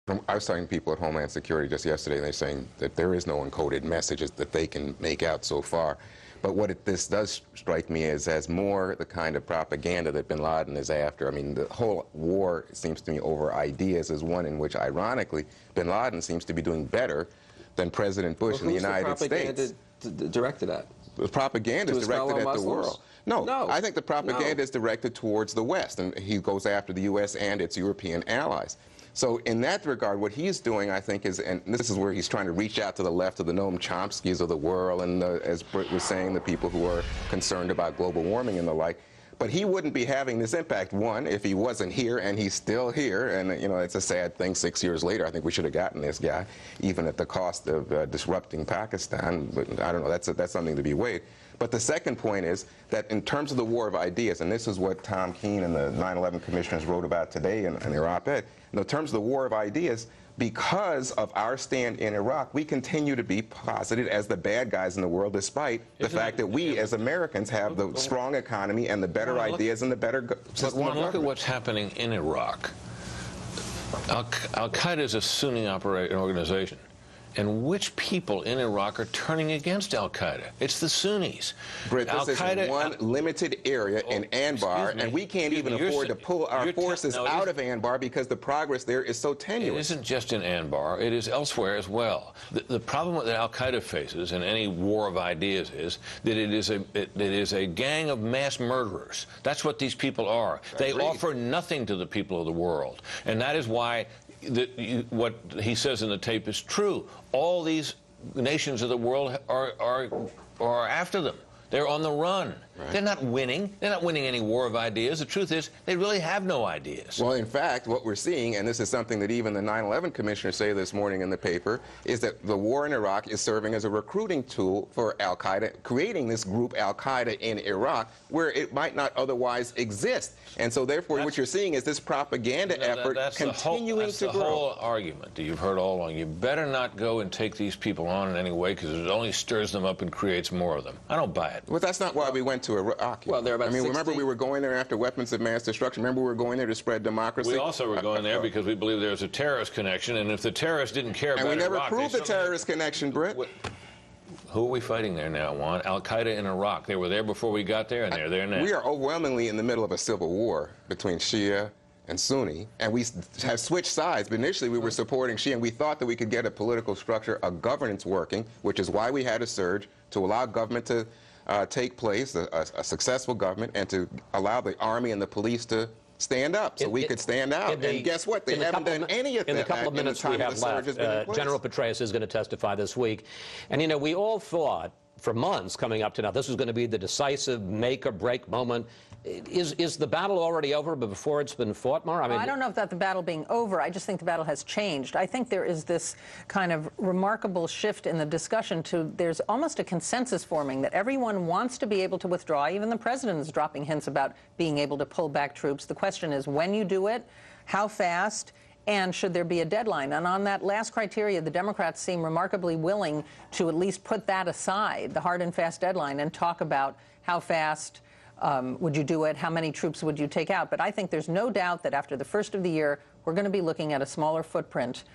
I was talking to people at Homeland Security just yesterday, and they're saying that there is no encoded messages that they can make out so far. But what this does strike me as more the kind of propaganda that bin Laden is after. I mean, the whole war, it seems to me, over ideas is one in which, ironically, bin Laden seems to be doing better than President Bush in the United States. Directed at? The propaganda is directed at the world. No, I think the propaganda is directed towards the West, and he goes after the U.S. and its European allies. So in that regard, what he's doing, I think, is, and this is where he's trying to reach out to the left of the Noam Chomskys of the world, and as Britt was saying, the people who are concerned about global warming and the like. But he wouldn't be having this impact, one, if he wasn't here, and he's still here. And, you know, it's a sad thing 6 years later. I think we should have gotten this guy, even at the cost of disrupting Pakistan. But I don't know, that's something to be weighed. But the second point is that in terms of the war of ideas, and this is what Tom Keene and the 9/11 commissioners wrote about today in their op-ed, in terms of the war of ideas, because of our stand in Iraq, we continue to be posited as the bad guys in the world, despite the fact that we, as Americans, have the strong economy and the better ideas and the better system of government. Look at what's happening in Iraq. Al-Qaeda is a Sunni organization. And which people in Iraq are turning against al-Qaeda? It's the Sunnis. Britt, this is one limited area in Anbar, and we can't even afford to pull our forces out of Anbar because the progress there is so tenuous. It isn't just in Anbar. It is elsewhere as well. The problem that al-Qaeda faces in any war of ideas is that it is a gang of mass murderers. That's what these people are. They offer nothing to the people of the world. And that is why what he says in the tape is true. All these nations of the world are after them. They're on the run. Right. They're not winning. They're not winning any war of ideas. The truth is, they really have no ideas. Well, in fact, what we're seeing, and this is something that even the 9/11 commissioners say this morning in the paper, is that the war in Iraq is serving as a recruiting tool for al-Qaeda, creating this group al-Qaeda in Iraq, where it might not otherwise exist. And so, therefore, what you're seeing is this propaganda effort continuing to grow. That's the whole argument that you've heard all along. You better not go and take these people on in any way, because it only stirs them up and creates more of them. I don't buy it. Well, that's not why we went to Iraq. Well, there are about 60. Remember we were going there after weapons of mass destruction. Remember we were going there to spread democracy. We also were going there because we believe there's a terrorist connection, and if the terrorists didn't care about Iraq... And we never proved the terrorist connection, Britt. Who are we fighting there now, Juan? Al-Qaeda in Iraq. They were there before we got there, and they're there now. We are overwhelmingly in the middle of a civil war between Shia and Sunni, and we have switched sides. But initially, we were supporting Shia, and we thought that we could get a political structure, a governance working, which is why we had a surge, to allow government to take place, a successful government, and to allow the army and the police to stand up so we could stand out. And guess what? They haven't done any of that. In the couple of minutes we have left, General Petraeus is going to testify this week. And, you know, we all thought for months coming up to now this was going to be the decisive make-or-break moment. Is the battle already over before it's been fought, Mar? I don't know if that's the battle being over. I just think the battle has changed. I think there is this kind of remarkable shift in the discussion there's almost a consensus forming that everyone wants to be able to withdraw. Even the president is dropping hints about being able to pull back troops. The question is when you do it, how fast, and should there be a deadline? And on that last criteria, the Democrats seem remarkably willing to at least put that aside, the hard and fast deadline, and talk about how fast would you do it, how many troops would you take out. But I think there's no doubt that after the first of the year, we're going to be looking at a smaller footprint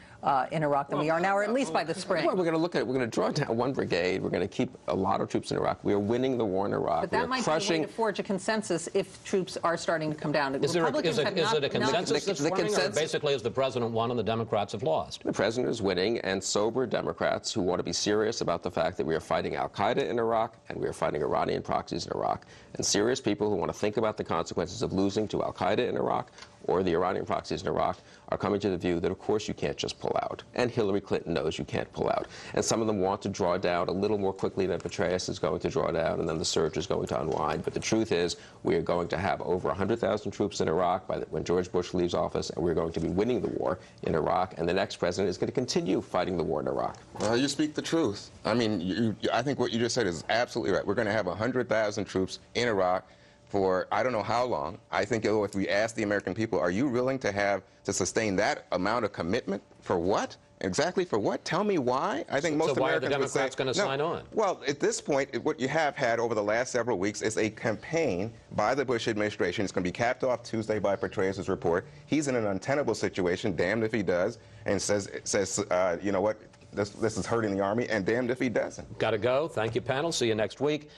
in Iraq than we are now, or at least by the spring. Well, we're going to draw down one brigade. We're going to keep a lot of troops in Iraq. We are winning the war in Iraq. But that might be a way to forge a consensus if troops are starting to come down. Is it a consensus that's forming, or basically is the president won and the Democrats have lost? The president is winning, and sober Democrats who want to be serious about the fact that we are fighting al-Qaeda in Iraq and we are fighting Iranian proxies in Iraq, and serious people who want to think about the consequences of losing to al-Qaeda in Iraq or the Iranian proxies in Iraq are coming to the view that, of course, you can't just pull out. And Hillary Clinton knows you can't pull out. And some of them want to draw down a little more quickly than Petraeus is going to draw down, and then the surge is going to unwind. But the truth is, we are going to have over 100,000 troops in Iraq when George Bush leaves office, and we're going to be winning the war in Iraq, and the next president is going to continue fighting the war in Iraq. Well, you speak the truth. I mean, I think what you just said is absolutely right. We're going to have 100,000 troops in Iraq. for I don't know how long. I think if we ask the American people, are you willing to sustain that amount of commitment? For what? Exactly for what? Tell me why. I think most why Americans are the Democrats going to sign on? Well, at this point, what you have had over the last several weeks is a campaign by the Bush administration. It's going to be capped off Tuesday by Petraeus' report. He's in an untenable situation, damned if he does, and says you know what, this is hurting the Army, and damned if he doesn't. Got to go. Thank you, panel. See you next week.